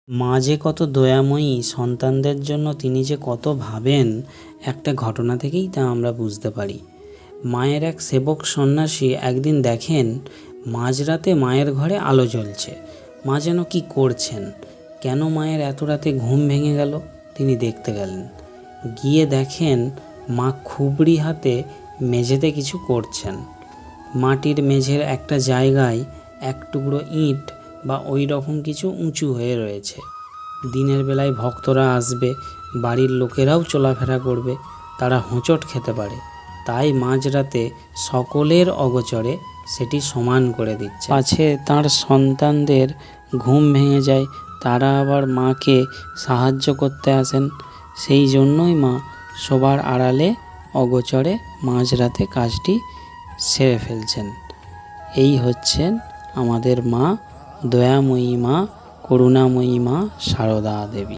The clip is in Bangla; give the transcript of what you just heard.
মা যে কত দয়াময়ী, সন্তানদের জন্য তিনি যে কত ভাবেন, একটা ঘটনা থেকেই তা আমরা বুঝতে পারি। মায়ের এক সেবক সন্ন্যাসী একদিন দেখেন মাঝরাতে মায়ের ঘরে আলো জ্বলছে। মা যেন কি করছেন, কেন মায়ের এত রাতে ঘুম ভেঙে গেল। তিনি দেখতে গেলেন, গিয়ে দেখেন মা খুবড়ি হাতে মেঝেতে কিছু করছেন। মাটির মেঝের একটা জায়গায় এক টুকরো ইট বা ওই রকম কিছু উঁচু হয়ে রয়েছে। দিনের বেলায় ভক্তরা আসবে, বাড়ির লোকেরাও চলাফেরা করবে, তারা হোঁচট খেতে পারে, তাই মাঝরাতে সকলের অগোচরে সেটি সমান করে দিচ্ছে। পাছে তার সন্তানদের ঘুম ভেঙে যায়, তারা আবার মাকে সাহায্য করতে আসেন। সেই জন্যই মা সবার আড়ালে অগোচরে মাঝরাতে কাজটি সেরে ফেলছেন। এই হচ্ছেন আমাদের মা, দয়াময়ী মা, করুণাময়ী মা, সারদা দেবী।